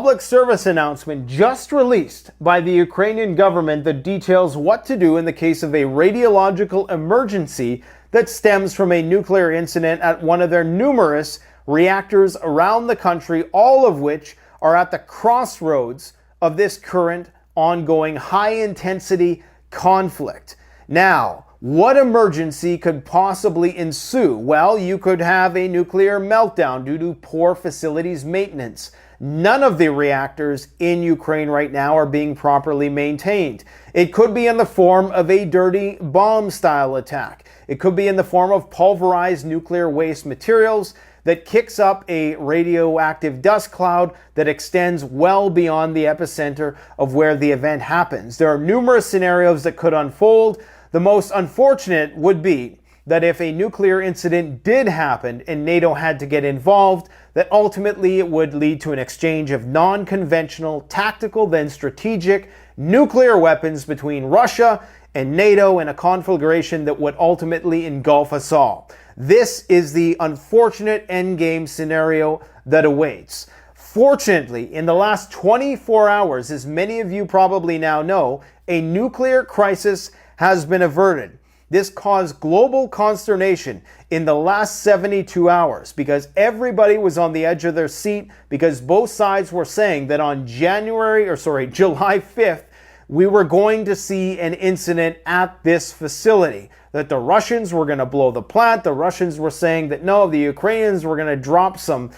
public service announcement just released by the Ukrainian government that details what to do in the case of a radiological emergency that stems from a nuclear incident at one of their numerous reactors around the country, all of which are at the crossroads of this current ongoing high-intensity conflict. Now, what emergency could possibly ensue? Well, you could have a nuclear meltdown due to poor facilities maintenance. None of the reactors in Ukraine right now are being properly maintained. It could be in the form of a dirty bomb-style attack. It could be in the form of pulverized nuclear waste materials that kicks up a radioactive dust cloud that extends well beyond the epicenter of where the event happens. There are numerous scenarios that could unfold. The most unfortunate would be that if a nuclear incident did happen and NATO had to get involved, that ultimately it would lead to an exchange of non-conventional, tactical, then strategic nuclear weapons between Russia and NATO in a conflagration that would ultimately engulf us all. This is the unfortunate endgame scenario that awaits. Fortunately, in the last 24 hours, as many of you probably now know, a nuclear crisis has been averted. This caused global consternation in the last 72 hours because everybody was on the edge of their seat because both sides were saying that on July 5th, we were going to see an incident at this facility, that the Russians were going to blow the plant. The Russians were saying that no, the Ukrainians were going to drop some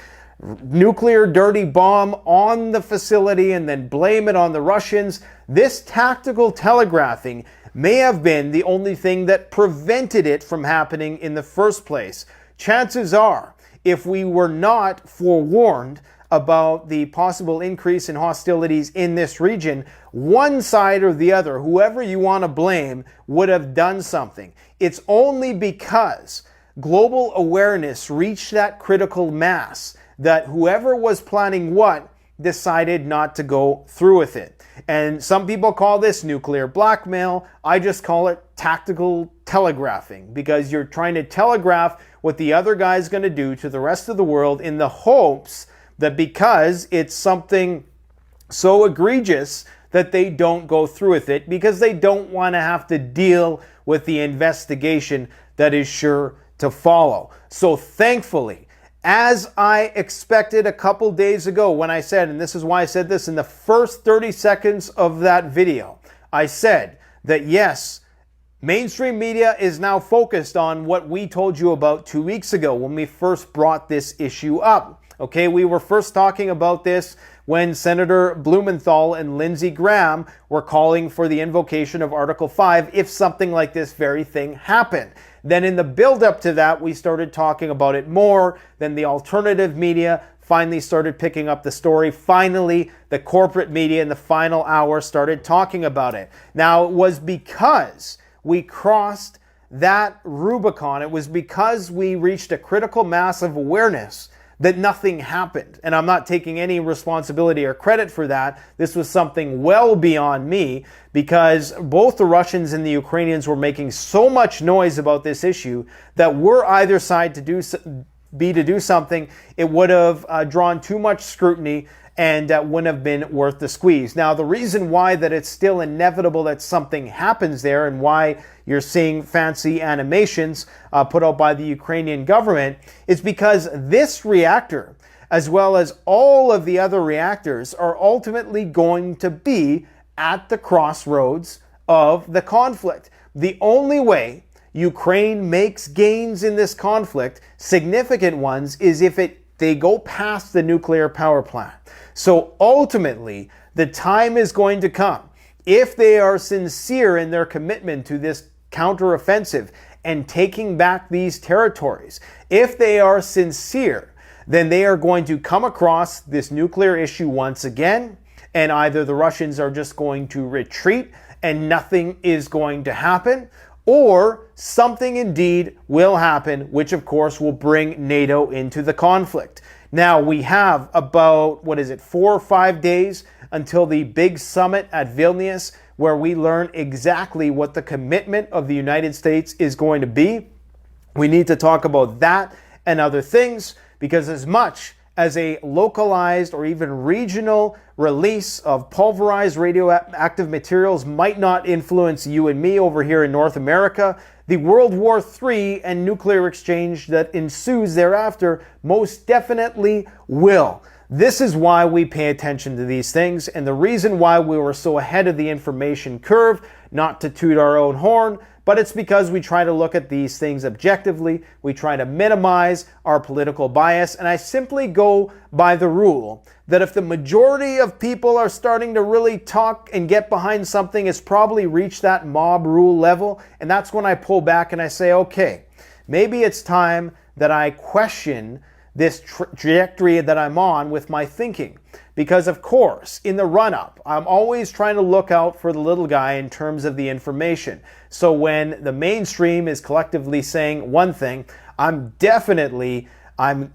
nuclear dirty bomb on the facility and then blame it on the Russians. This tactical telegraphing may have been the only thing that prevented it from happening in the first place. Chances are, if we were not forewarned about the possible increase in hostilities in this region, one side or the other, whoever you want to blame, would have done something. It's only because global awareness reached that critical mass that whoever was planning what decided not to go through with it. And some people call this nuclear blackmail. I just call it tactical telegraphing, because you're trying to telegraph what the other guy's going to do to the rest of the world in the hopes that because it's something so egregious that they don't go through with it, because they don't want to have to deal with the investigation that is sure to follow. So thankfully, as I expected a couple days ago when I said, and this is why I said this in the first 30 seconds of that video, I said that yes, mainstream media is now focused on what we told you about 2 weeks ago when we first brought this issue up. Okay, we were first talking about this when Senator Blumenthal and Lindsey Graham were calling for the invocation of Article 5 if something like this very thing happened. Then in the build-up to that, we started talking about it more. Then the alternative media finally started picking up the story. Finally, the corporate media in the final hour started talking about it. Now, it was because we crossed that Rubicon. It was because we reached a critical mass of awareness that nothing happened. And I'm not taking any responsibility or credit for that. This was something well beyond me, because both the Russians and the Ukrainians were making so much noise about this issue that were either side to do something, it would have drawn too much scrutiny and wouldn't have been worth the squeeze. Now, the reason why that it's still inevitable that something happens there, and why you're seeing fancy animations put out by the Ukrainian government, is because this reactor, as well as all of the other reactors, are ultimately going to be at the crossroads of the conflict. The only way Ukraine makes gains in this conflict, significant ones, is if they go past the nuclear power plant. So ultimately, the time is going to come, if they are sincere in their commitment to this counteroffensive and taking back these territories, if they are sincere, then they are going to come across this nuclear issue once again, and either the Russians are just going to retreat and nothing is going to happen, or something indeed will happen, which of course will bring NATO into the conflict. Now, we have about, 4 or 5 days until the big summit at Vilnius, where we learn exactly what the commitment of the United States is going to be. We need to talk about that and other things, because as much as a localized or even regional release of pulverized radioactive materials might not influence you and me over here in North America, the World War III and nuclear exchange that ensues thereafter most definitely will. This is why we pay attention to these things, and the reason why we were so ahead of the information curve, not to toot our own horn, but it's because we try to look at these things objectively. We try to minimize our political bias, and I simply go by the rule that if the majority of people are starting to really talk and get behind something, it's probably reached that mob rule level, and that's when I pull back and I say, okay, maybe it's time that I question this trajectory that I'm on with my thinking. Because of course, in the run-up, I'm always trying to look out for the little guy in terms of the information. So when the mainstream is collectively saying one thing, I'm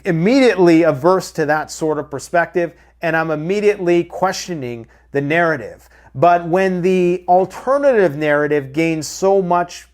immediately averse to that sort of perspective, and I'm immediately questioning the narrative. But when the alternative narrative gains so much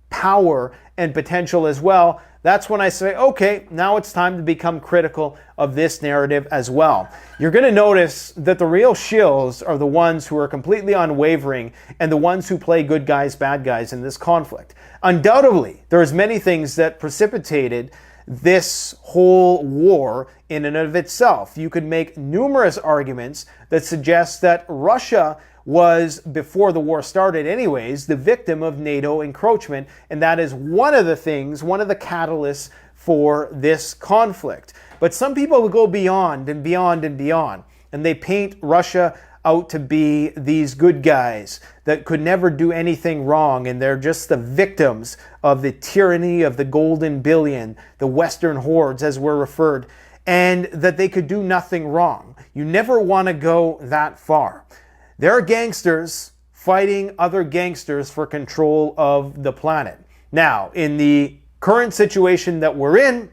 power and potential as well, that's when I say, okay, now it's time to become critical of this narrative as well. You're going to notice that the real shills are the ones who are completely unwavering and the ones who play good guys, bad guys in this conflict. Undoubtedly, there's many things that precipitated this whole war in and of itself. You could make numerous arguments that suggest that Russia was, before the war started anyways, the victim of NATO encroachment, and that is one of the things, one of the catalysts for this conflict. But some people will go beyond and beyond and beyond, and they paint Russia out to be these good guys that could never do anything wrong, and they're just the victims of the tyranny of the golden billion, the Western hordes as we're referred, and that they could do nothing wrong. You never want to go that far. There are gangsters fighting other gangsters for control of the planet. Now, in the current situation that we're in,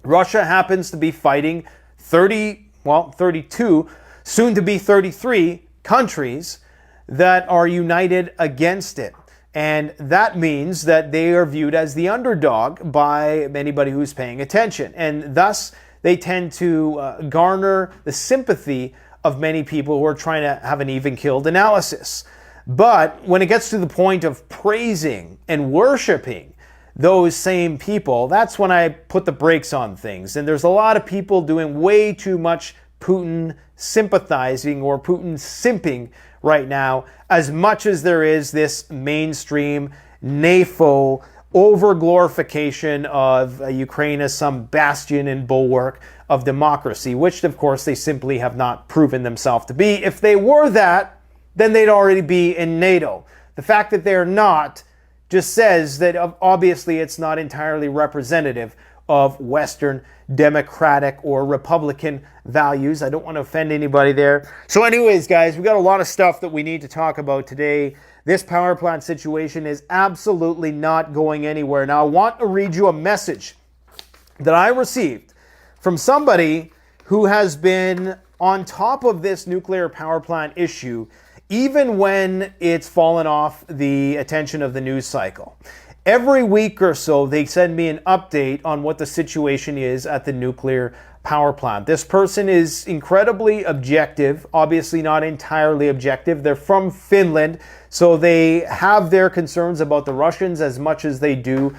Russia happens to be fighting 32, soon to be 33 countries that are united against it. And that means that they are viewed as the underdog by anybody who's paying attention. And thus, they tend to garner the sympathy of many people who are trying to have an even-keeled analysis. But when it gets to the point of praising and worshiping those same people, that's when I put the brakes on things. And there's a lot of people doing way too much Putin sympathizing or Putin simping right now, as much as there is this mainstream NAFO over-glorification of Ukraine as some bastion and bulwark of democracy, which of course they simply have not proven themselves to be. If they were that, then they'd already be in NATO. The fact that they're not just says that obviously it's not entirely representative of Western democratic or Republican values. I don't want to offend anybody there. So anyways, guys, we got a lot of stuff that we need to talk about today. This power plant situation is absolutely not going anywhere. Now, I want to read you a message that I received from somebody who has been on top of this nuclear power plant issue, even when it's fallen off the attention of the news cycle. Every week or so, they send me an update on what the situation is at the nuclear power plant. This person is incredibly objective, obviously not entirely objective. They're from Finland, so they have their concerns about the Russians as much as they do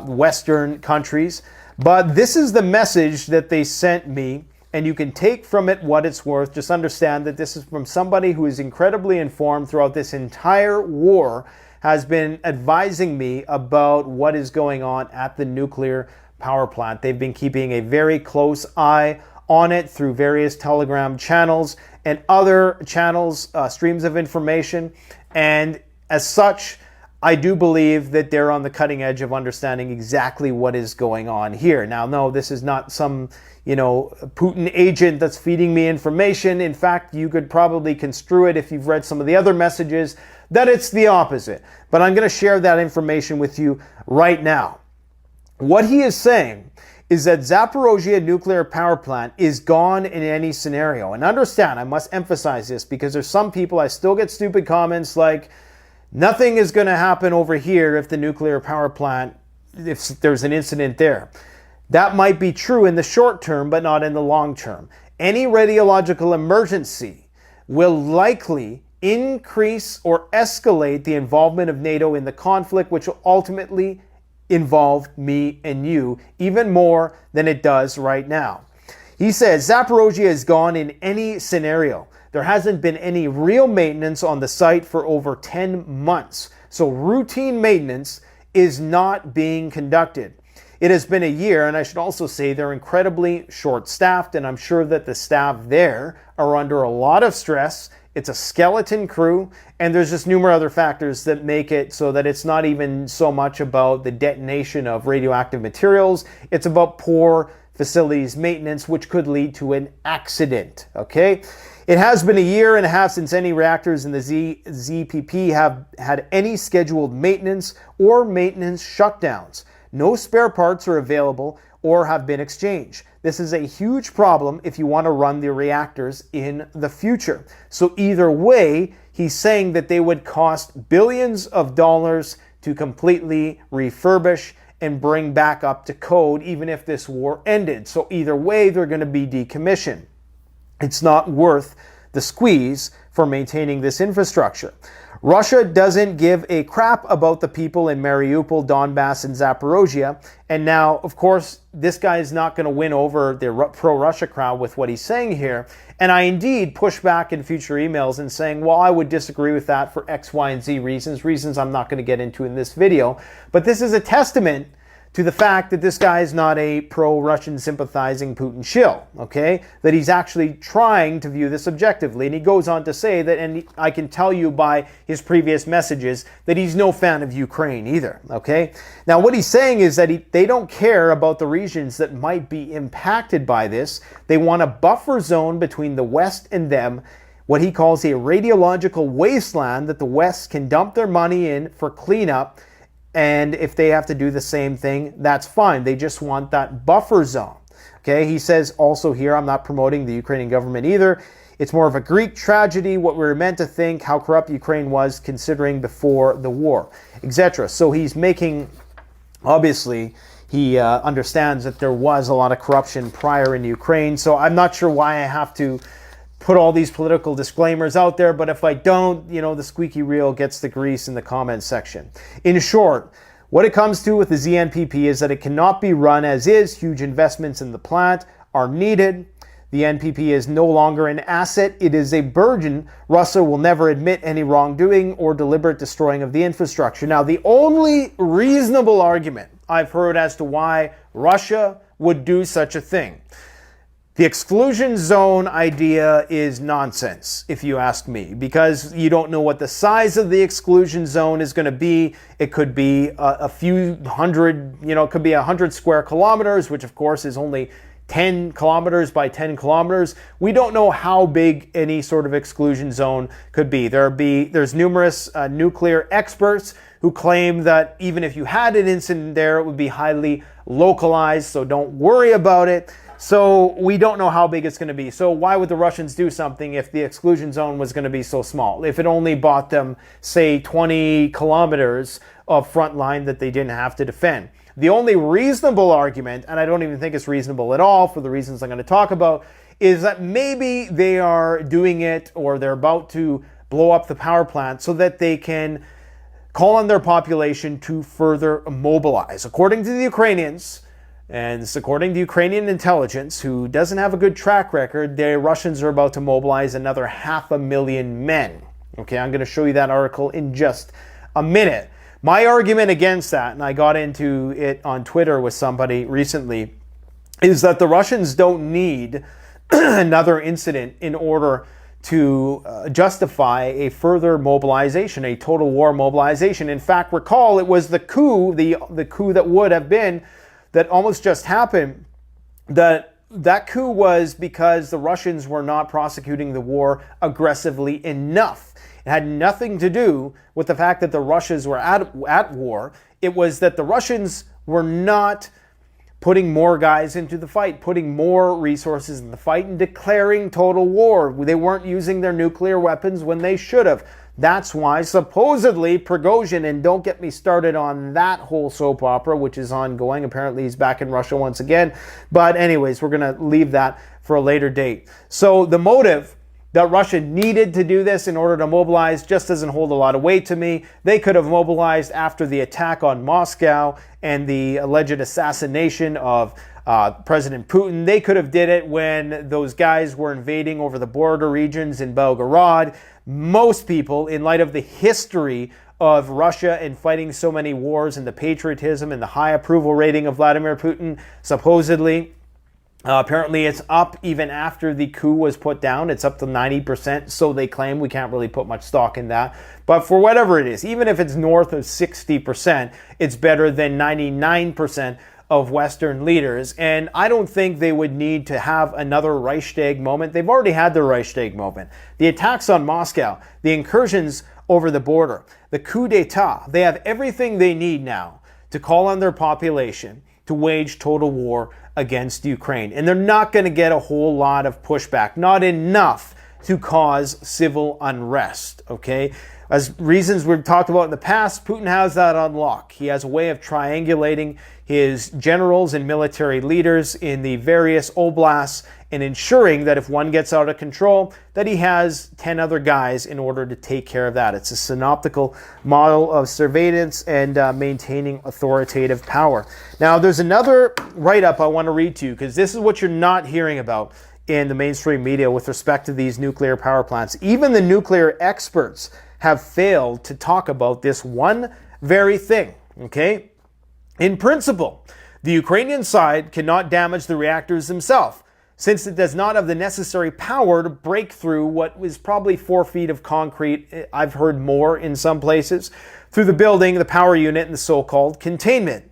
Western countries. But this is the message that they sent me, and you can take from it what it's worth. Just understand that this is from somebody who is incredibly informed throughout this entire war, has been advising me about what is going on at the nuclear power plant. They've been keeping a very close eye on it through various Telegram channels and other channels, streams of information. And as such, I do believe that they're on the cutting edge of understanding exactly what is going on here. Now, no, this is not some, Putin agent that's feeding me information. In fact, you could probably construe it if you've read some of the other messages that it's the opposite. But I'm going to share that information with you right now. What he is saying is that Zaporozhye nuclear power plant is gone in any scenario. And understand, I must emphasize this because there's some people, I still get stupid comments like, nothing is going to happen over here if the nuclear power plant, if there's an incident there. That might be true in the short term, but not in the long term. Any radiological emergency will likely increase or escalate the involvement of NATO in the conflict, which will ultimately involve me and you even more than it does right now. He says Zaporozhye is gone in any scenario. There hasn't been any real maintenance on the site for over 10 months. So routine maintenance is not being conducted. It has been a year, and I should also say they're incredibly short-staffed, and I'm sure that the staff there are under a lot of stress. It's a skeleton crew, and there's just numerous other factors that make it so that it's not even so much about the detonation of radioactive materials. It's about poor facilities maintenance, which could lead to an accident, okay? It has been a year and a half since any reactors in the ZPP have had any scheduled maintenance or maintenance shutdowns. No spare parts are available or have been exchanged. This is a huge problem if you want to run the reactors in the future. So either way, he's saying that they would cost billions of dollars to completely refurbish and bring back up to code, even if this war ended. So either way, they're going to be decommissioned. It's not worth the squeeze for maintaining this infrastructure. Russia doesn't give a crap about the people in Mariupol, Donbass, and Zaporozhye. And now, of course, this guy is not going to win over the pro-Russia crowd with what he's saying here. And I indeed push back in future emails and saying, well, I would disagree with that for X, Y, and Z reasons I'm not going to get into in this video. But this is a testament to the fact that this guy is not a pro-Russian sympathizing Putin shill, okay? That he's actually trying to view this objectively. And he goes on to say that, and I can tell you by his previous messages, that he's no fan of Ukraine either, okay? Now, what he's saying is that they don't care about the regions that might be impacted by this. They want a buffer zone between the West and them, what he calls a radiological wasteland that the West can dump their money in for cleanup. And if they have to do the same thing, that's fine. They just want that buffer zone. Okay, he says also here, I'm not promoting the Ukrainian government either. It's more of a Greek tragedy, what we were meant to think, how corrupt Ukraine was considering before the war, etc. So he's making, obviously, he understands that there was a lot of corruption prior in Ukraine. So I'm not sure why I have to put all these political disclaimers out there, but if I don't, the squeaky wheel gets the grease in the comments section. In short, what it comes to with the ZNPP is that it cannot be run as is. Huge investments in the plant are needed. The NPP is no longer an asset. It is a burden. Russia will never admit any wrongdoing or deliberate destroying of the infrastructure. Now, the only reasonable argument I've heard as to why Russia would do such a thing, the exclusion zone idea is nonsense, if you ask me, because you don't know what the size of the exclusion zone is going to be. It could be a few hundred, it could be 100 square kilometers, which of course is only 10 kilometers by 10 kilometers. We don't know how big any sort of exclusion zone could be. There's numerous nuclear experts who claim that even if you had an incident there, it would be highly localized, so don't worry about it. So we don't know how big it's going to be. So why would the Russians do something if the exclusion zone was going to be so small? If it only bought them, say, 20 kilometers of front line that they didn't have to defend. The only reasonable argument, and I don't even think it's reasonable at all for the reasons I'm going to talk about, is that maybe they are doing it or they're about to blow up the power plant so that they can call on their population to further mobilize. According to the Ukrainians, and this according to Ukrainian intelligence, who doesn't have a good track record, the Russians are about to mobilize another 500,000 men. Okay, I'm going to show you that article in just a minute. My argument against that, and I got into it on Twitter with somebody recently, is that the Russians don't need another incident in order to justify a further mobilization, a total war mobilization. In fact, recall it was the coup, the coup that would have been, that almost just happened, that coup was because the Russians were not prosecuting the war aggressively enough. It had nothing to do with the fact that the Russians were at war. It was that the Russians were not putting more guys into the fight, putting more resources in the fight, and declaring total war. They weren't using their nuclear weapons when they should have. That's why supposedly Prigozhin, and don't get me started on that whole soap opera, which is ongoing. Apparently he's back in Russia once again. But anyways, we're going to leave that for a later date. So the motive that Russia needed to do this in order to mobilize just doesn't hold a lot of weight to me. They could have mobilized after the attack on Moscow and the alleged assassination of President Putin. They could have did it when those guys were invading over the border regions in Belgorod. Most people, in light of the history of Russia and fighting so many wars and the patriotism and the high approval rating of Vladimir Putin, supposedly, apparently it's up even after the coup was put down. It's up to 90%, so they claim. We can't really put much stock in that. But for whatever it is, even if it's north of 60%, it's better than 99% of Western leaders. And I don't think they would need to have another Reichstag moment. They've already had the Reichstag moment. The attacks on Moscow, the incursions over the border, the coup d'etat, they have everything they need now to call on their population to wage total war against Ukraine. And they're not going to get a whole lot of pushback, not enough to cause civil unrest, okay? As reasons we've talked about in the past, Putin has that on lock. He has a way of triangulating his generals and military leaders in the various oblasts and ensuring that if one gets out of control, that he has 10 other guys in order to take care of that. It's a synoptical model of surveillance and maintaining authoritative power. Now, there's another write-up I want to read to you, because this is what you're not hearing about in the mainstream media with respect to these nuclear power plants. Even the nuclear experts have failed to talk about this one very thing, okay? In principle, the Ukrainian side cannot damage the reactors themselves, since it does not have the necessary power to break through what was probably 4 feet of concrete, I've heard more in some places, through the building, the power unit, and the so-called containment.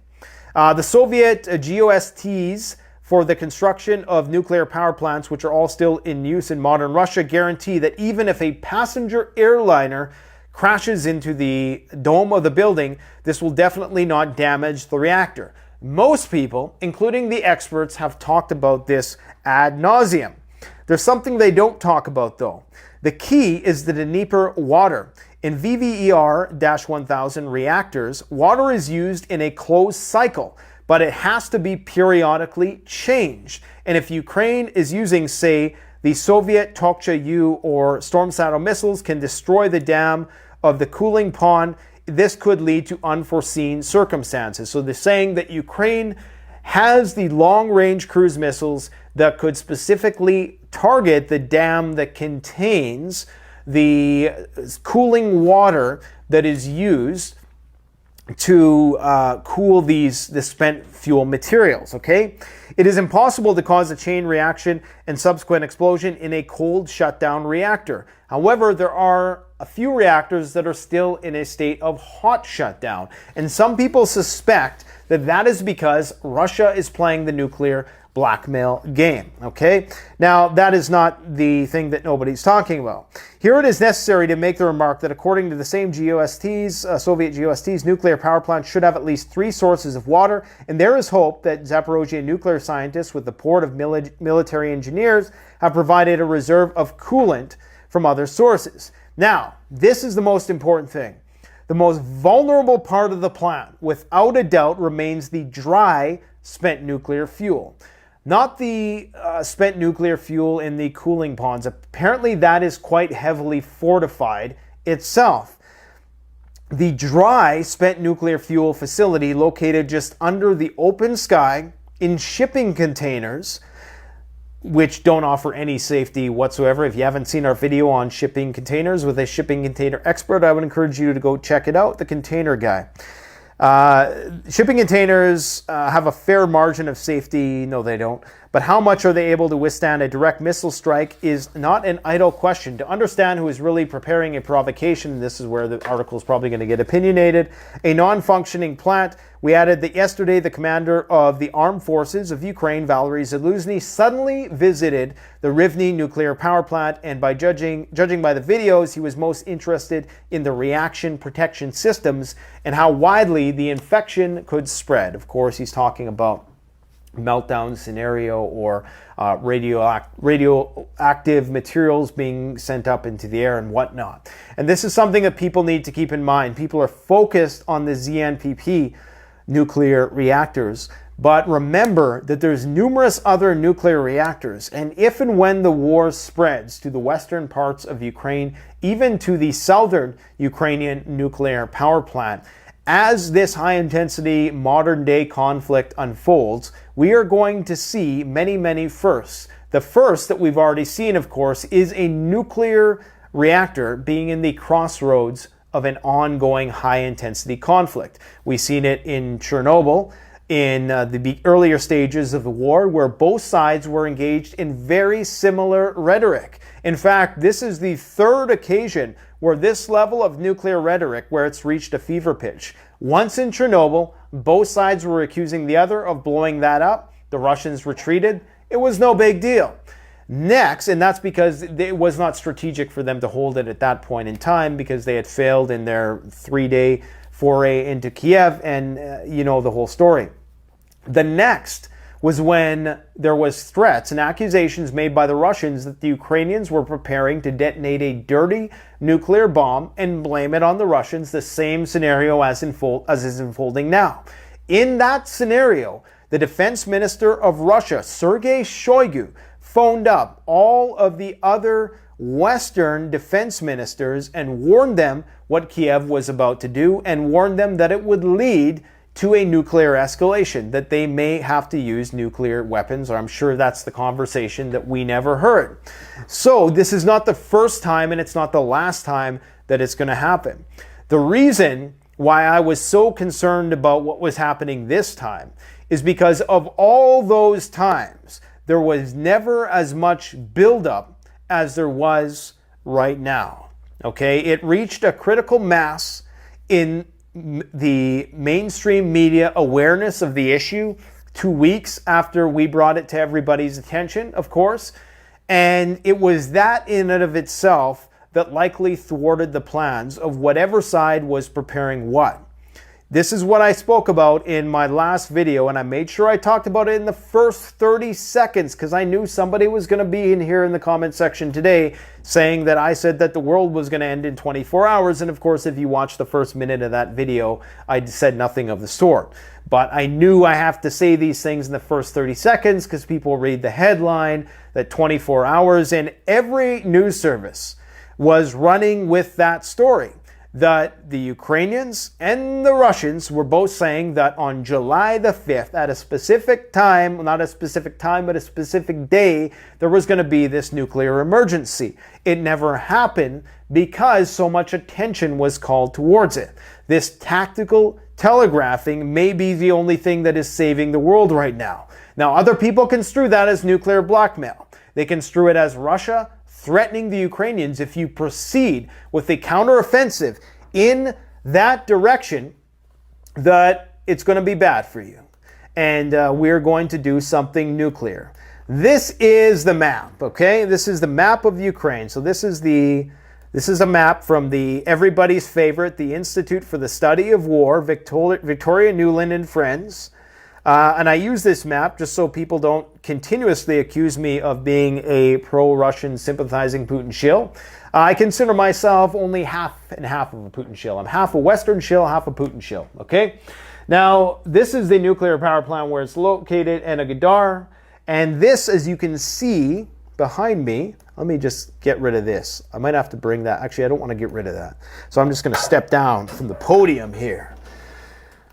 The Soviet GOSTs for the construction of nuclear power plants, which are all still in use in modern Russia, guarantee that even if a passenger airliner crashes into the dome of the building, this will definitely not damage the reactor. Most people, including the experts, have talked about this ad nauseum. There's something they don't talk about, though. The key is the Dnieper water. In VVER-1000 reactors, water is used in a closed cycle, but it has to be periodically changed. And if Ukraine is using, say, the Soviet Tokcha-U or Storm Shadow missiles can destroy the dam of the cooling pond, this could lead to unforeseen circumstances. So they're saying that Ukraine has the long-range cruise missiles that could specifically target the dam that contains the cooling water that is used to cool the spent fuel materials, okay? It is impossible to cause a chain reaction and subsequent explosion in a cold shutdown reactor. However, there are a few reactors that are still in a state of hot shutdown. And some people suspect that that is because Russia is playing the nuclear blackmail game, okay? Now, that is not the thing that nobody's talking about. Here it is necessary to make the remark that according to the same GOSTs, Soviet GOSTs, nuclear power plants should have at least 3 sources of water, and there is hope that Zaporozhye nuclear scientists with the port of military engineers have provided a reserve of coolant from other sources. Now, this is the most important thing. The most vulnerable part of the plant, without a doubt, remains the dry spent nuclear fuel. Not the spent nuclear fuel in the cooling ponds. Apparently that is quite heavily fortified itself. The dry spent nuclear fuel facility located just under the open sky in shipping containers, which don't offer any safety whatsoever. If you haven't seen our video on shipping containers with a shipping container expert, I would encourage you to go check it out, The Container Guy. Shipping containers have a fair margin of safety. No, they don't. But how much are they able to withstand a direct missile strike is not an idle question. To understand who is really preparing a provocation, this is where the article is probably going to get opinionated, a non-functioning plant. We added that yesterday the commander of the armed forces of Ukraine, Valery Zaluzny, suddenly visited the Rivne nuclear power plant, and by judging by the videos, he was most interested in the reaction protection systems and how widely the infection could spread. Of course, he's talking about meltdown scenario, or radioactive materials being sent up into the air and whatnot. And this is something that people need to keep in mind. People are focused on the ZNPP nuclear reactors, but remember that there's numerous other nuclear reactors, and if and when the war spreads to the western parts of Ukraine, even to the southern Ukrainian nuclear power plant, as this high-intensity modern-day conflict unfolds, we are going to see many, many firsts. The first that we've already seen, of course, is a nuclear reactor being in the crossroads of an ongoing high-intensity conflict. We've seen it in Chernobyl, in the earlier stages of the war, where both sides were engaged in very similar rhetoric. In fact, this is the third occasion where this level of nuclear rhetoric, where it's reached a fever pitch. Once in Chernobyl, both sides were accusing the other of blowing that up. The Russians retreated. It was no big deal. Next, and that's because it was not strategic for them to hold it at that point in time, because they had failed in their 3-day foray into Kiev, and you know the whole story. The next was when there was threats and accusations made by the Russians that the Ukrainians were preparing to detonate a dirty nuclear bomb and blame it on the Russians, the same scenario as is unfolding now. In that scenario, the defense minister of Russia, Sergei Shoigu, phoned up all of the other Western defense ministers and warned them what Kiev was about to do, and warned them that it would lead to a nuclear escalation, that they may have to use nuclear weapons, or I'm sure that's the conversation that we never heard. So this is not the first time, and it's not the last time that it's going to happen. The reason why I was so concerned about what was happening this time is because of all those times, there was never as much buildup as there was right now. Okay, it reached a critical mass in the mainstream media awareness of the issue 2 weeks after we brought it to everybody's attention, of course. And it was that in and of itself that likely thwarted the plans of whatever side was preparing what. This is what I spoke about in my last video, and I made sure I talked about it in the first 30 seconds because I knew somebody was going to be in here in the comment section today saying that I said that the world was going to end in 24 hours. And of course, if you watch the first minute of that video, I said nothing of the sort. But I knew I have to say these things in the first 30 seconds because people read the headline that 24 hours, and every news service was running with that story. That the Ukrainians and the Russians were both saying that on July the 5th, at a specific time, not a specific time, but a specific day, there was going to be this nuclear emergency. It never happened because so much attention was called towards it. This tactical telegraphing may be the only thing that is saving the world right now. Now, other people construe that as nuclear blackmail. They construe it as Russia threatening the Ukrainians if you proceed with a counteroffensive in that direction, that it's going to be bad for you. And we're going to do something nuclear. This is the map, okay? This is the map of Ukraine. So this is a map from everybody's favorite, the Institute for the Study of War, Victoria Nuland and Friends. And I use this map just so people don't continuously accuse me of being a pro-Russian sympathizing Putin shill. I consider myself only half and half of a Putin shill. I'm half a Western shill, half a Putin shill, okay? Now, this is the nuclear power plant where it's located in Energodar. And this, as you can see behind me, let me just get rid of this. I might have to bring that. Actually, I don't want to get rid of that. So I'm just going to step down from the podium here.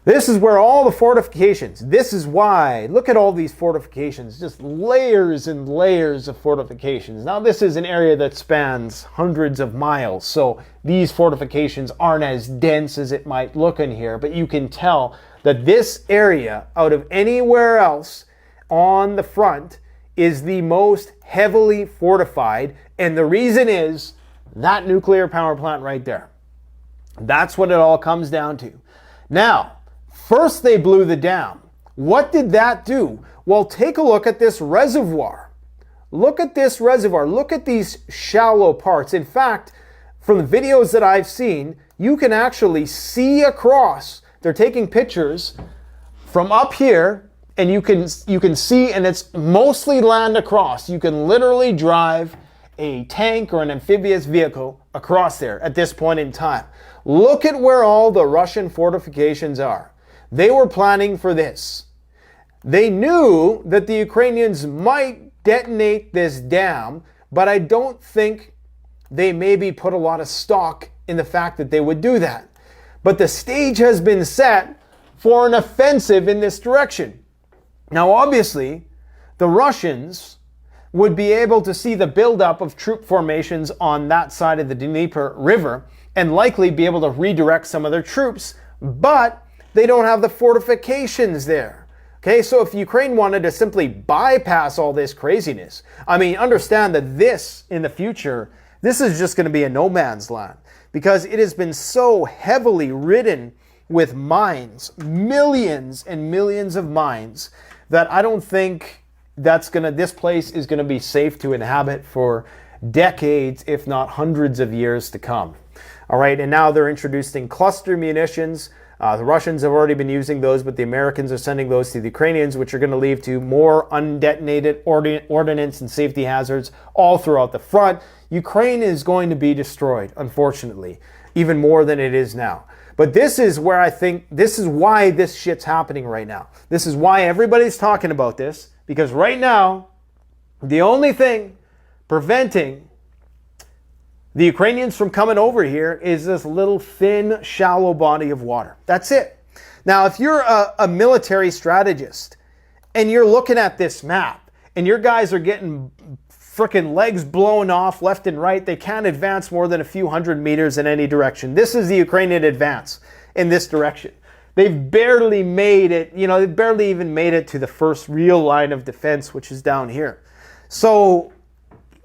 This is where all the fortifications, this is why, look at all these fortifications, just layers and layers of fortifications. Now this is an area that spans hundreds of miles, so these fortifications aren't as dense as it might look in here, but you can tell that this area, out of anywhere else on the front, is the most heavily fortified, and the reason is that nuclear power plant right there. That's what it all comes down to. Now, first, they blew the dam. What did that do? Well, take a look at this reservoir. Look at this reservoir. Look at these shallow parts. In fact, from the videos that I've seen, you can actually see across. They're taking pictures from up here, and you can see, and it's mostly land across. You can literally drive a tank or an amphibious vehicle across there at this point in time. Look at where all the Russian fortifications are. They were planning for this. They knew that the Ukrainians might detonate this dam, but I don't think they maybe put a lot of stock in the fact that they would do that. But the stage has been set for an offensive in this direction. Now, obviously, the Russians would be able to see the buildup of troop formations on that side of the Dnieper River and likely be able to redirect some of their troops, but they don't have the fortifications there. Okay, so if Ukraine wanted to simply bypass all this craziness, I mean, understand that this, in the future, this is just going to be a no man's land because it has been so heavily ridden with mines, millions and millions of mines, that I don't think this place is going to be safe to inhabit for decades, if not hundreds of years to come. All right, and now they're introducing cluster munitions. The Russians have already been using those, but the Americans are sending those to the Ukrainians, which are going to lead to more undetonated ordnance and safety hazards all throughout the front. Ukraine is going to be destroyed, unfortunately, even more than it is now. But this is where I think, this is why this shit's happening right now. This is why everybody's talking about this, because right now, the only thing preventing the Ukrainians from coming over here is this little thin, shallow body of water. That's it. Now, if you're a military strategist and you're looking at this map and your guys are getting frickin' legs blown off left and right, they can't advance more than a few hundred meters in any direction. This is the Ukrainian advance in this direction. They've barely made it, they barely even made it to the first real line of defense, which is down here. So,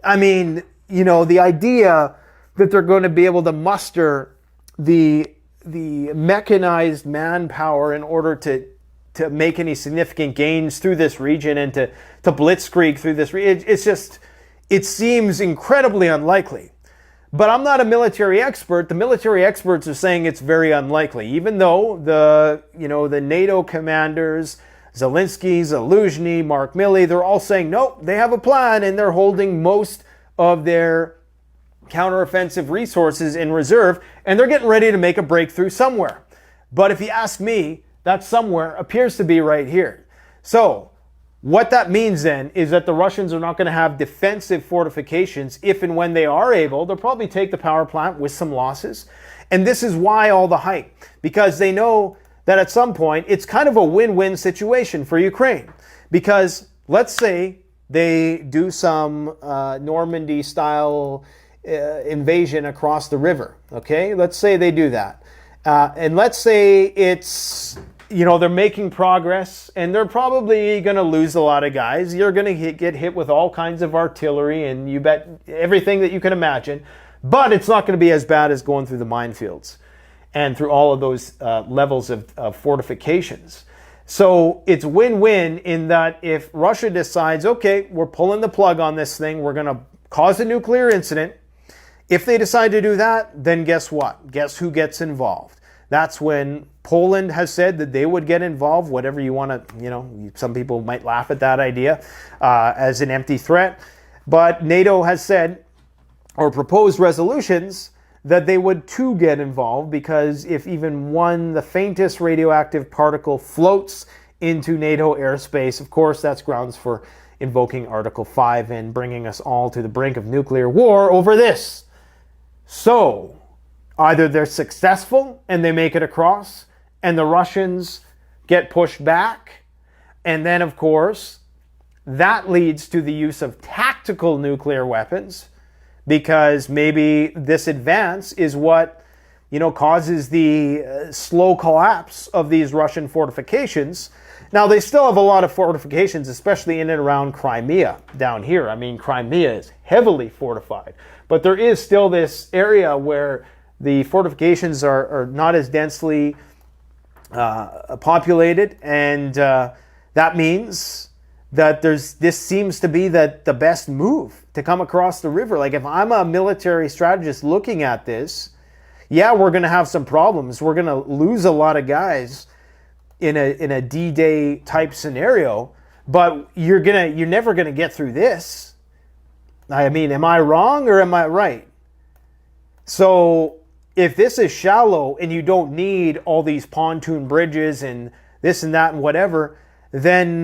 I mean, the idea that they're going to be able to muster the mechanized manpower in order to make any significant gains through this region and to blitzkrieg through this region, it seems incredibly unlikely. But I'm not a military expert. The military experts are saying it's very unlikely, even though the NATO commanders, Zelensky, Zaluzhny, Mark Milley, they're all saying, nope, they have a plan and they're holding most of their counteroffensive resources in reserve and they're getting ready to make a breakthrough somewhere. But if you ask me, that somewhere appears to be right here. So what that means then is that the Russians are not going to have defensive fortifications. If and when they are able, they'll probably take the power plant with some losses. And this is why all the hype, because they know that at some point it's kind of a win-win situation for Ukraine. Because let's say they do some Normandy-style invasion across the river, okay? Let's say they do that. And let's say it's, they're making progress and they're probably going to lose a lot of guys. You're going to get hit with all kinds of artillery and you bet everything that you can imagine. But it's not going to be as bad as going through the minefields and through all of those levels of fortifications. So it's win-win in that if Russia decides, okay, we're pulling the plug on this thing, we're going to cause a nuclear incident. If they decide to do that, then guess what? Guess who gets involved? That's when Poland has said that they would get involved, whatever you want to, some people might laugh at that idea as an empty threat. But NATO has said, or proposed resolutions, that they would too get involved, because if even the faintest radioactive particle floats into NATO airspace, of course, that's grounds for invoking Article 5 and bringing us all to the brink of nuclear war over this. So, either they're successful and they make it across and the Russians get pushed back, and then, of course, that leads to the use of tactical nuclear weapons, because maybe this advance is what, causes the slow collapse of these Russian fortifications. Now, they still have a lot of fortifications, especially in and around Crimea down here. I mean, Crimea is heavily fortified. But there is still this area where the fortifications are not as densely populated. And that means that this seems to be the best move to come across the river. Like, if I'm a military strategist looking at this, yeah, we're going to have some problems. We're going to lose a lot of guys. in a D-Day type scenario, but you're never gonna get through this. I mean, am I wrong or am I right? So if this is shallow and you don't need all these pontoon bridges and this and that and whatever, then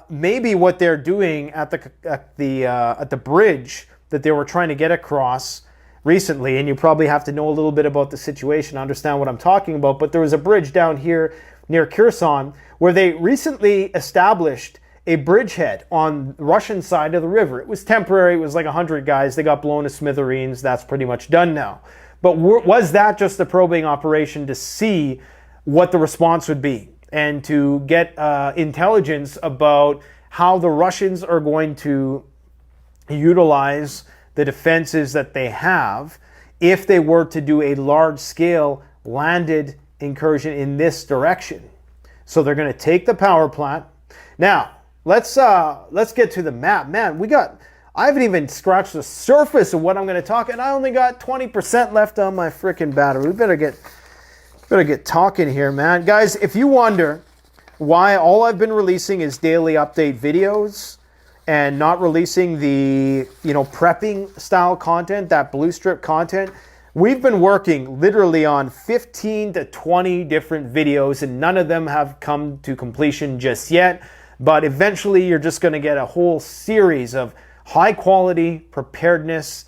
maybe what they're doing at the bridge that they were trying to get across recently, and you probably have to know a little bit about the situation to understand what I'm talking about, but there was a bridge down here near Kherson where they recently established a bridgehead on the Russian side of the river. It was temporary. It was like 100 guys. They got blown to smithereens. That's pretty much done now. But was that just a probing operation to see what the response would be and to get intelligence about how the Russians are going to utilize the defenses that they have if they were to do a large-scale landed incursion in this direction? So they're going to take the power plant. Now, let's get to the map. Man, I haven't even scratched the surface of what I'm going to talk, and I only got 20% left on my freaking battery. We better get talking here, man. Guys, if you wonder why all I've been releasing is daily update videos and not releasing the, prepping style content, that blue strip content, we've been working literally on 15 to 20 different videos, and none of them have come to completion just yet. But eventually you're just going to get a whole series of high quality preparedness,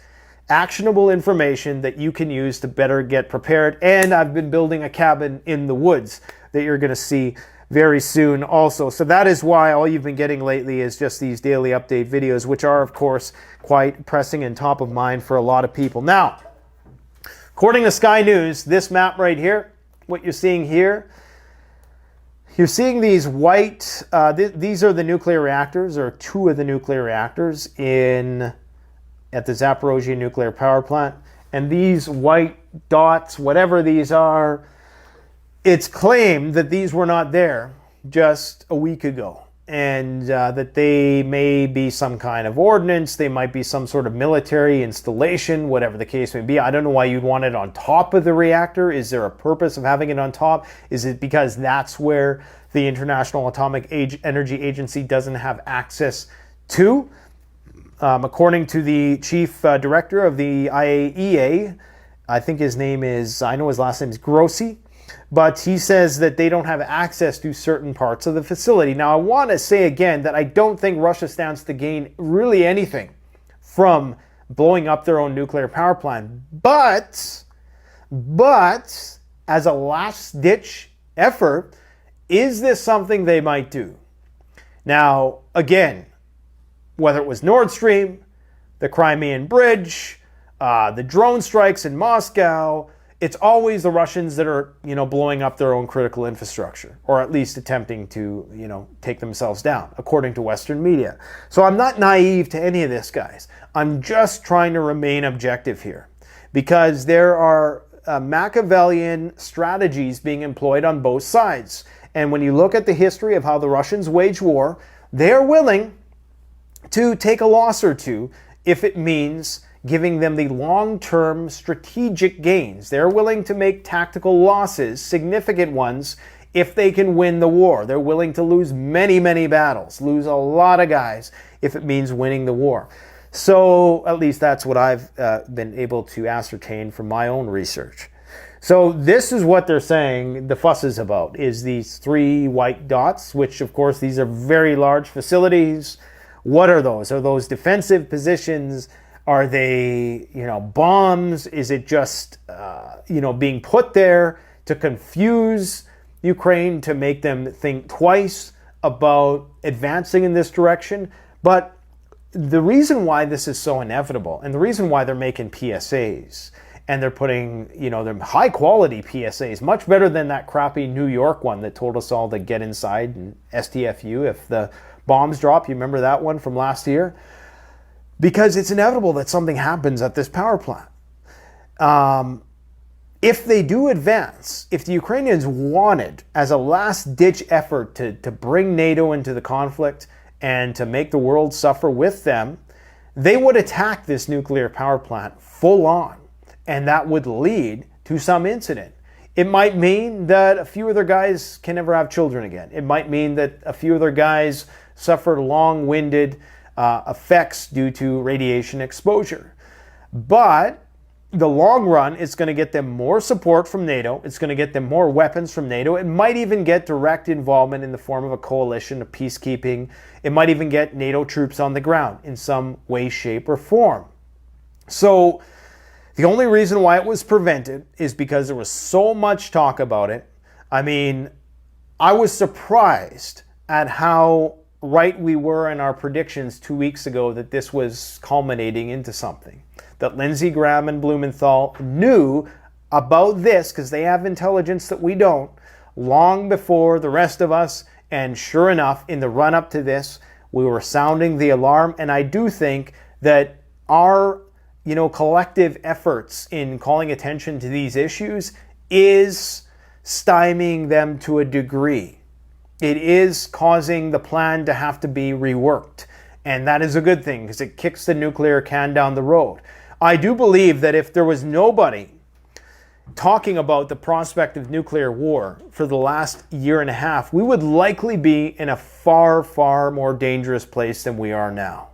actionable information that you can use to better get prepared. And I've been building a cabin in the woods that you're going to see very soon also. So that is why all you've been getting lately is just these daily update videos, which are, of course, quite pressing and top of mind for a lot of people. Now, according to Sky News, this map right here, what you're seeing here, you're seeing these white, these are the nuclear reactors, or two of the nuclear reactors at the Zaporozhye nuclear power plant. And these white dots, whatever these are, it's claimed that these were not there just a week ago, and that they may be some kind of ordnance, they might be some sort of military installation, whatever the case may be. I don't know why you'd want it on top of the reactor. Is there a purpose of having it on top? Is it because that's where the International Atomic Energy Agency doesn't have access to? According to the chief director of the IAEA, I think his last name is Grossi, but he says that they don't have access to certain parts of the facility. Now, I want to say again that I don't think Russia stands to gain really anything from blowing up their own nuclear power plant. But as a last-ditch effort, is this something they might do? Now, again, whether it was Nord Stream, the Crimean Bridge, the drone strikes in Moscow, it's always the Russians that are, blowing up their own critical infrastructure, or at least attempting to, take themselves down, according to Western media. So I'm not naive to any of this, guys. I'm just trying to remain objective here, because there are Machiavellian strategies being employed on both sides. And when you look at the history of how the Russians wage war, they're willing to take a loss or two if it means giving them the long-term strategic gains. They're willing to make tactical losses, significant ones, if they can win the war. They're willing to lose many, many battles, lose a lot of guys if it means winning the war. So at least that's what I've been able to ascertain from my own research. So this is what they're saying the fuss is about, is these three white dots, which of course these are very large facilities. What are those? Are those defensive positions? Are they, bombs? Is it just, being put there to confuse Ukraine, to make them think twice about advancing in this direction? But the reason why this is so inevitable, and the reason why they're making PSAs, and they're putting, their high quality PSAs, much better than that crappy New York one that told us all to get inside and STFU if the bombs drop. You remember that one from last year? Because it's inevitable that something happens at this power plant. If they do advance, if the Ukrainians wanted, as a last-ditch effort to bring NATO into the conflict and to make the world suffer with them, they would attack this nuclear power plant full on, and that would lead to some incident. It might mean that a few of their guys can never have children again. It might mean that a few of their guys suffered long-winded effects due to radiation exposure. But the long run, it's going to get them more support from NATO. It's going to get them more weapons from NATO. It might even get direct involvement in the form of a coalition of peacekeeping. It might even get NATO troops on the ground in some way, shape, or form. So the only reason why it was prevented is because there was so much talk about it. I mean, I was surprised at how right we were in our predictions 2 weeks ago that this was culminating into something. That Lindsey Graham and Blumenthal knew about this, because they have intelligence that we don't, long before the rest of us. And sure enough, in the run-up to this, we were sounding the alarm. And I do think that our collective efforts in calling attention to these issues is stymieing them to a degree. It is causing the plan to have to be reworked. And that is a good thing, because it kicks the nuclear can down the road. I do believe that if there was nobody talking about the prospect of nuclear war for the last year and a half, we would likely be in a far, far more dangerous place than we are now.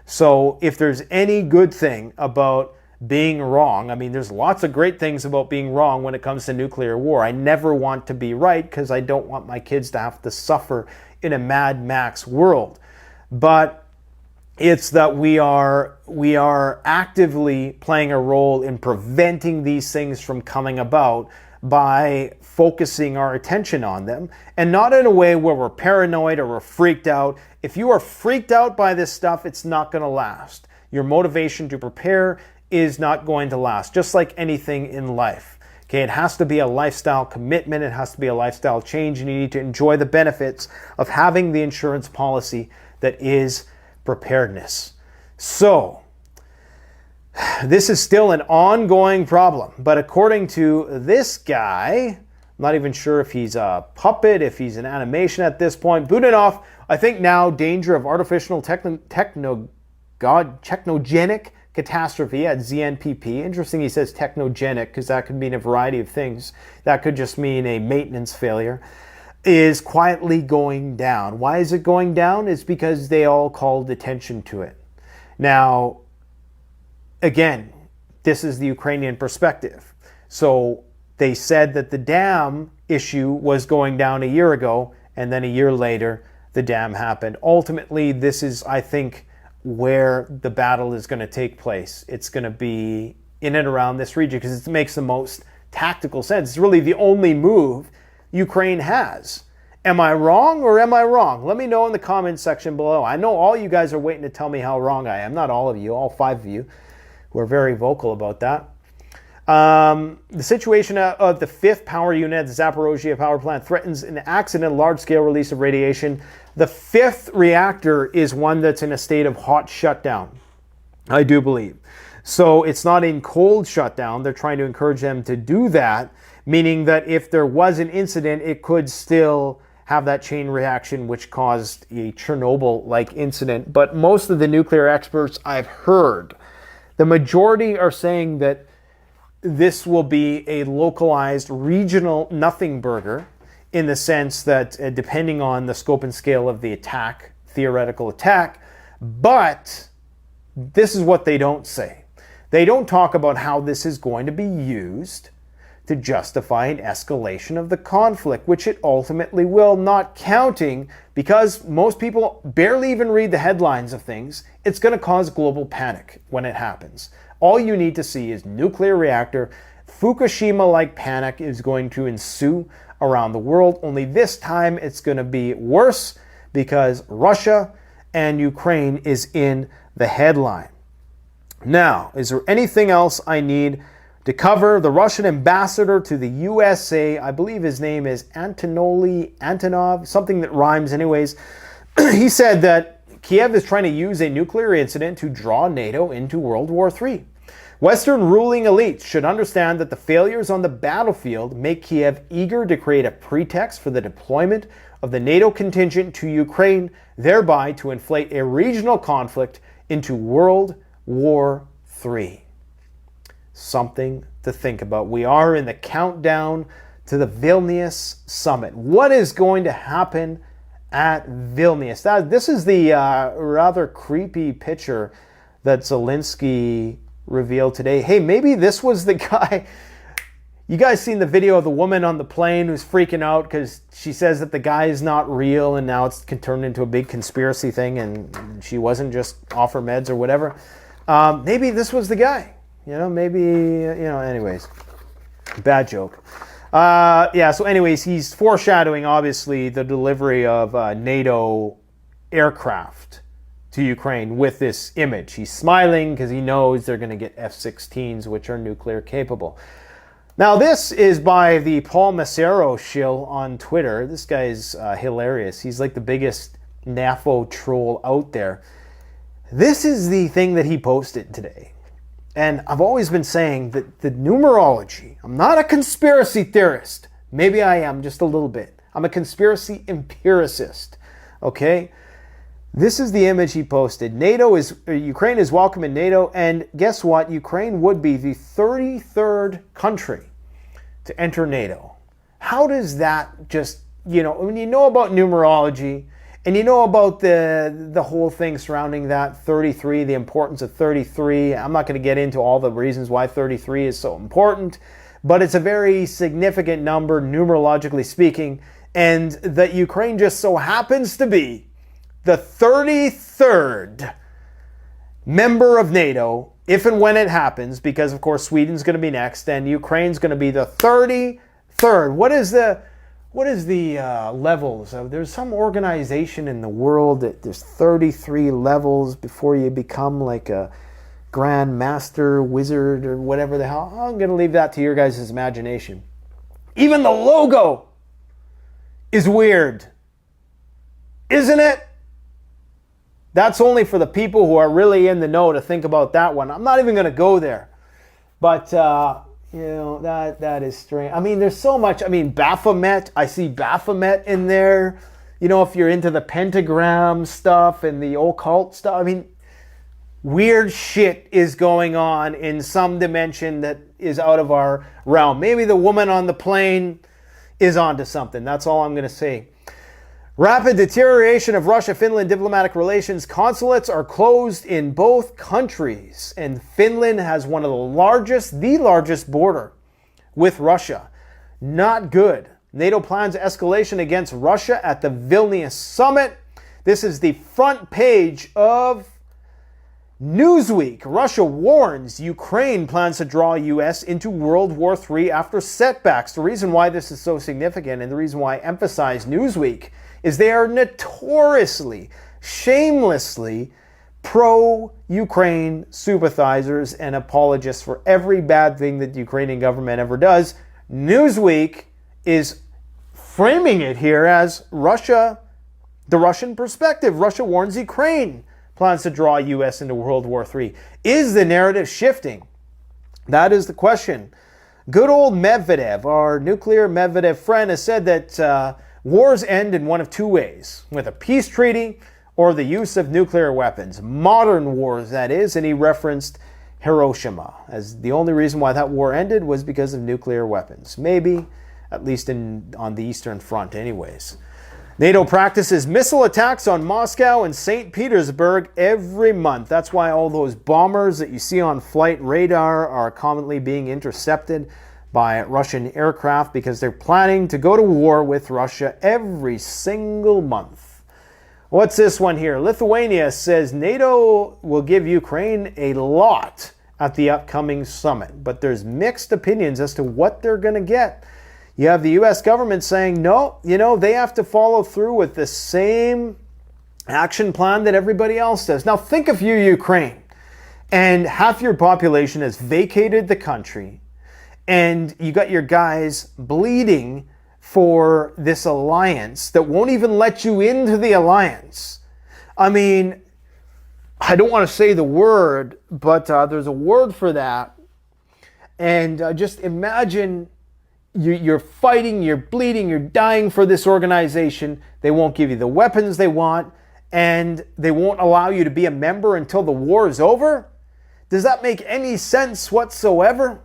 So if there's any good thing about being wrong, I mean, there's lots of great things about being wrong when it comes to nuclear war. I never want to be right, because I don't want my kids to have to suffer in a Mad Max world. But it's that we are actively playing a role in preventing these things from coming about by focusing our attention on them, and not in a way where we're paranoid or we're freaked out. If you are freaked out by this stuff, it's not going to last. Your motivation to prepare is not going to last, just like anything in life. Okay, it has to be a lifestyle commitment. It has to be a lifestyle change, and you need to enjoy the benefits of having the insurance policy that is preparedness. So, this is still an ongoing problem, but according to this guy, I'm not even sure if he's a puppet, if he's an animation at this point, Budanov, I think now danger of artificial technogenic catastrophe at ZNPP. Interesting he says technogenic, because that could mean a variety of things. That could just mean a maintenance failure. Is quietly going down. Why is it going down? It's because they all called attention to it. Now, again, this is the Ukrainian perspective. So they said that the dam issue was going down a year ago, and then a year later, the dam happened. Ultimately, this is, I think, where the battle is going to take place. It's going to be in and around this region, because it makes the most tactical sense. It's really the only move Ukraine has. Am I wrong or am I wrong? Let me know in the comments section below. I know all you guys are waiting to tell me how wrong I am. Not all of you, all 5 of you who are very vocal about that. The situation of the 5th power unit at the Zaporozhye power plant threatens an accident, large-scale release of radiation. The 5th reactor is one that's in a state of hot shutdown, I do believe. So it's not in cold shutdown. They're trying to encourage them to do that, meaning that if there was an incident, it could still have that chain reaction which caused a Chernobyl-like incident. But most of the nuclear experts I've heard, the majority are saying that this will be a localized regional nothing burger, in the sense that depending on the scope and scale of the attack, theoretical attack. But this is what they don't say. They don't talk about how this is going to be used to justify an escalation of the conflict, which it ultimately will, not counting, because most people barely even read the headlines of things. It's going to cause global panic when it happens. All you need to see is nuclear reactor. Fukushima-like panic is going to ensue around the world, only this time it's going to be worse, because Russia and Ukraine is in the headline. Now, is there anything else I need to cover? The Russian ambassador to the USA, I believe his name is Antonov, something that rhymes anyways. He said that Kiev is trying to use a nuclear incident to draw NATO into World War III. Western ruling elites should understand that the failures on the battlefield make Kiev eager to create a pretext for the deployment of the NATO contingent to Ukraine, thereby to inflate a regional conflict into World War III. Something to think about. We are in the countdown to the Vilnius summit. What is going to happen at Vilnius? This is the rather creepy picture that Zelensky revealed today. Hey, maybe this was the guy. You guys seen the video of the woman on the plane who's freaking out because she says that the guy is not real and now it's turned into a big conspiracy thing and she wasn't just off her meds or whatever. Maybe this was the guy. Maybe, anyways. Bad joke. So anyways, he's foreshadowing, obviously, the delivery of NATO aircraft to Ukraine with this image. He's smiling because he knows they're going to get F-16s, which are nuclear capable. Now, this is by the Paul Massero shill on Twitter. This guy's hilarious. He's like the biggest NAFO troll out there. This is the thing that he posted today. And I've always been saying that the numerology, I'm not a conspiracy theorist. Maybe I am just a little bit. I'm a conspiracy empiricist. Okay? This is the image he posted. Ukraine is welcome in NATO, and guess what? Ukraine would be the 33rd country to enter NATO. How does that just, when you know about numerology and you know about the whole thing surrounding that 33, the importance of 33. I'm not going to get into all the reasons why 33 is so important, but it's a very significant number numerologically speaking, and that Ukraine just so happens to be the 33rd member of NATO, if and when it happens, because of course Sweden's going to be next, and Ukraine's going to be the 33rd. What is the levels? There's some organization in the world that there's 33 levels before you become like a grand master, wizard, or whatever the hell. I'm going to leave that to your guys' imagination. Even the logo is weird, isn't it? That's only for the people who are really in the know to think about that one. I'm not even going to go there. But, that is strange. I mean, there's so much. I mean, Baphomet. I see Baphomet in there. If you're into the pentagram stuff and the occult stuff. I mean, weird shit is going on in some dimension that is out of our realm. Maybe the woman on the plane is onto something. That's all I'm going to say. Rapid deterioration of Russia-Finland diplomatic relations. Consulates are closed in both countries, and Finland has one of the largest border with Russia. Not good. NATO plans escalation against Russia at the Vilnius summit. This is the front page of Newsweek. Russia warns Ukraine plans to draw U.S. into World War III after setbacks. The reason why this is so significant and the reason why I emphasize Newsweek is they are notoriously, shamelessly pro-Ukraine sympathizers and apologists for every bad thing that the Ukrainian government ever does. Newsweek is framing it here as Russia, the Russian perspective. Russia warns Ukraine plans to draw U.S. into World War III. Is the narrative shifting? That is the question. Good old Medvedev, our nuclear Medvedev friend, has said that wars end in one of two ways, with a peace treaty or the use of nuclear weapons. Modern wars, that is, and he referenced Hiroshima as the only reason why that war ended was because of nuclear weapons. Maybe, at least on the Eastern Front anyways. NATO practices missile attacks on Moscow and St. Petersburg every month. That's why all those bombers that you see on flight radar are commonly being intercepted by Russian aircraft because they're planning to go to war with Russia every single month. What's this one here? Lithuania says NATO will give Ukraine a lot at the upcoming summit, but there's mixed opinions as to what they're going to get. You have the U.S. government saying, no, they have to follow through with the same action plan that everybody else does. Now think of you, Ukraine, and half your population has vacated the country, and you got your guys bleeding for this alliance that won't even let you into the alliance. I mean, I don't want to say the word, but there's a word for that. And just imagine you're fighting, you're bleeding, you're dying for this organization. They won't give you the weapons they want, and they won't allow you to be a member until the war is over. Does that make any sense whatsoever?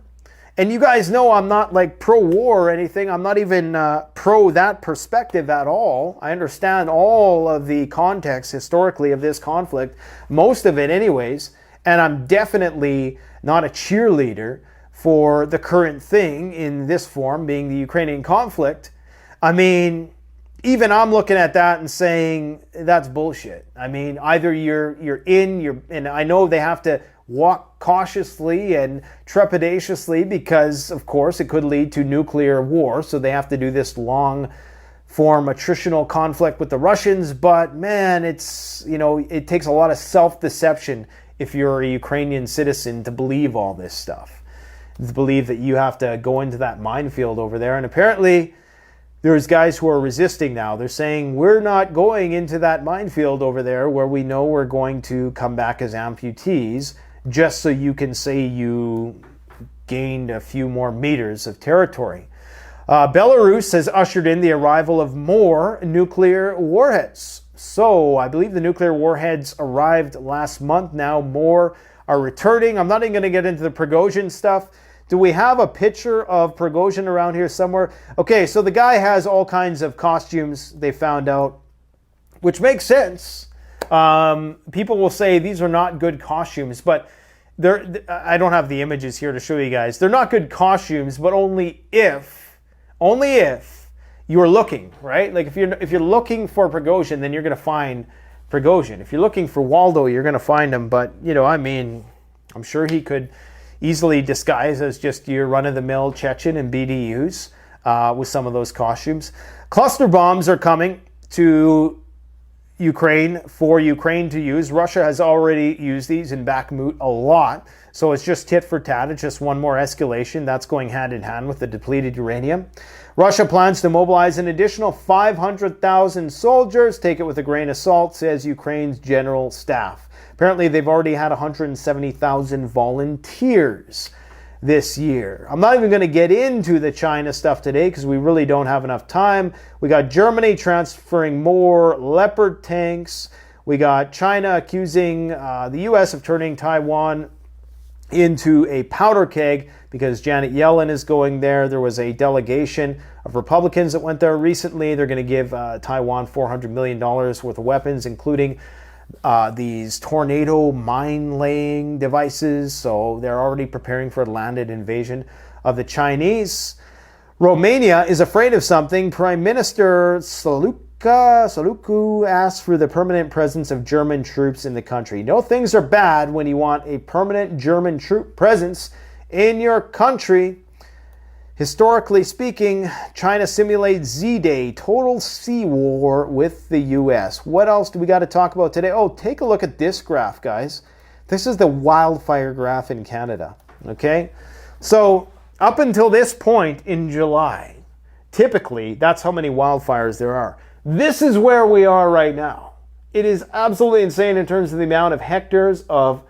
And you guys know I'm not like pro-war or anything. I'm not even pro that perspective at all. I understand all of the context historically of this conflict, most of it anyways, and I'm definitely not a cheerleader for the current thing in this form, being the Ukrainian conflict. I mean, even I'm looking at that and saying that's bullshit. I mean, either you're in, and I know they have to walk cautiously and trepidatiously because, of course, it could lead to nuclear war. So they have to do this long form attritional conflict with the Russians. But man, it's, it takes a lot of self-deception if you're a Ukrainian citizen to believe all this stuff, to believe that you have to go into that minefield over there. And apparently there's guys who are resisting now. They're saying, we're not going into that minefield over there where we know we're going to come back as amputees, just so you can say you gained a few more meters of territory. Belarus has ushered in the arrival of more nuclear warheads. So I believe the nuclear warheads arrived last month. Now more are returning. I'm not even going to get into the Prigozhin stuff. Do we have a picture of Prigozhin around here somewhere? Okay, so the guy has all kinds of costumes, they found out, which makes sense. People will say these are not good costumes, but I don't have the images here to show you guys. They're not good costumes, but only if you're looking, right? Like if you're looking for Prigozhin, then you're going to find Prigozhin. If you're looking for Waldo, you're going to find him. But I'm sure he could easily disguise as just your run-of-the-mill Chechen and BDUs with some of those costumes. Cluster bombs are coming to Ukraine for Ukraine to use. Russia has already used these in Bakhmut a lot. So it's just tit for tat. It's just one more escalation. That's going hand in hand with the depleted uranium. Russia plans to mobilize an additional 500,000 soldiers. Take it with a grain of salt, says Ukraine's general staff. Apparently, they've already had 170,000 volunteers this year. I'm not even going to get into the China stuff today because we really don't have enough time. We got Germany transferring more Leopard tanks. We got China accusing the U.S. of turning Taiwan into a powder keg because Janet Yellen is going there. There was a delegation of Republicans that went there recently. They're going to give Taiwan $400 million worth of weapons, including these tornado mine-laying devices. So they're already preparing for a landed invasion of the Chinese. Romania is afraid of something. Prime Minister Sărucu asked for the permanent presence of German troops in the country. No, things are bad when you want a permanent German troop presence in your country. Historically speaking, China simulates Z-Day, total sea war with the U.S. What else do we got to talk about today? Oh, take a look at this graph, guys. This is the wildfire graph in Canada, okay? So up until this point in July, typically, that's how many wildfires there are. This is where we are right now. It is absolutely insane in terms of the amount of hectares of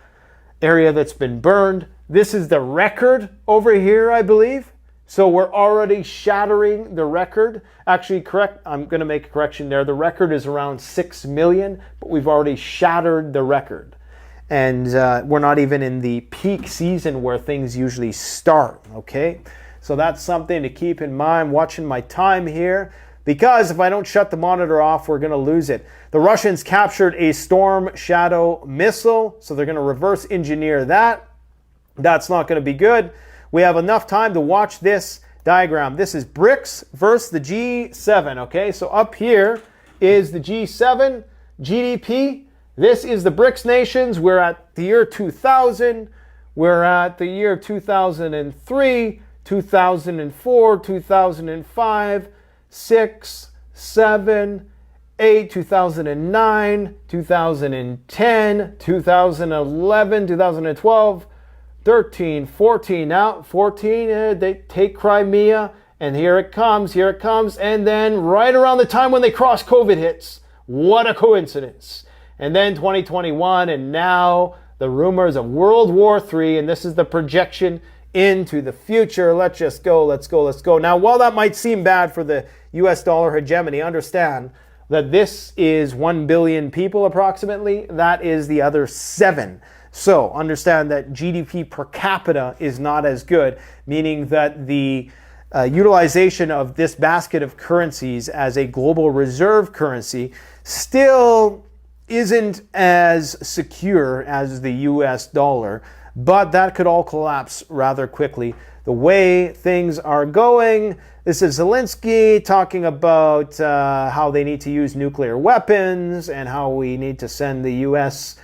area that's been burned. This is the record over here, I believe. So we're already shattering the record. Actually, I'm going to make a correction there. The record is around 6 million, but we've already shattered the record. And we're not even in the peak season where things usually start, okay? So that's something to keep in mind. Watching my time here, because if I don't shut the monitor off, we're going to lose it. The Russians captured a Storm Shadow missile, so they're going to reverse engineer that. That's not going to be good. We have enough time to watch this diagram. This is BRICS versus the G7, okay? So up here is the G7 GDP. This is the BRICS nations. We're at the year 2000. We're at the year 2003, 2004, 2005, 6, 7, 8, 2009, 2010, 2011, 2012, 13, 14, now 14, they take Crimea, and here it comes, and then right around the time when they cross, COVID hits. What a coincidence. And then 2021, and now the rumors of World War III, and this is the projection into the future. Let's just go, let's go, let's go. Now, while that might seem bad for the US dollar hegemony, understand that this is 1 billion people approximately. That is the other 7. So understand that GDP per capita is not as good, meaning that the utilization of this basket of currencies as a global reserve currency still isn't as secure as the US dollar, but that could all collapse rather quickly. The way things are going, this is Zelensky talking about how they need to use nuclear weapons and how we need to send the US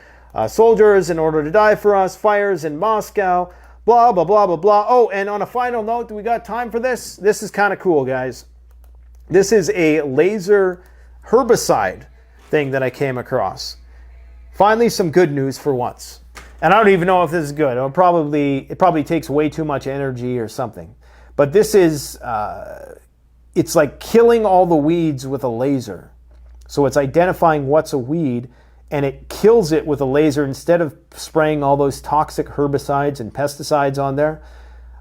soldiers in order to die for us, fires in Moscow, blah, blah, blah, blah, blah. Oh, and on a final note, do we got time for this? This is kind of cool, guys. This is a laser herbicide thing that I came across. Finally, some good news for once. And I don't even know if this is good. It probably takes way too much energy or something. But this is, it's like killing all the weeds with a laser. So it's identifying what's a weed, and it kills it with a laser instead of spraying all those toxic herbicides and pesticides on there.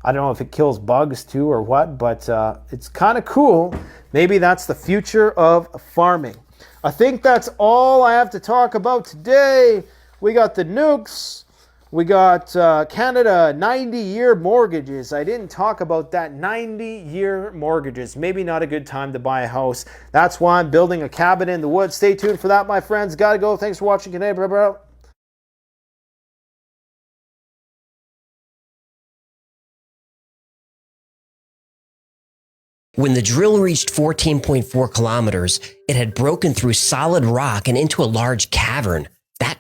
I don't know if it kills bugs too or what, but it's kind of cool. Maybe that's the future of farming. I think that's all I have to talk about today. We got the nukes. We got Canada 90-year mortgages. I didn't talk about that. 90-year mortgages. Maybe not a good time to buy a house. That's why I'm building a cabin in the woods. Stay tuned for that, my friends. Gotta go. Thanks for watching today. Bye. When the drill reached 14.4 kilometers, it had broken through solid rock and into a large cavern. That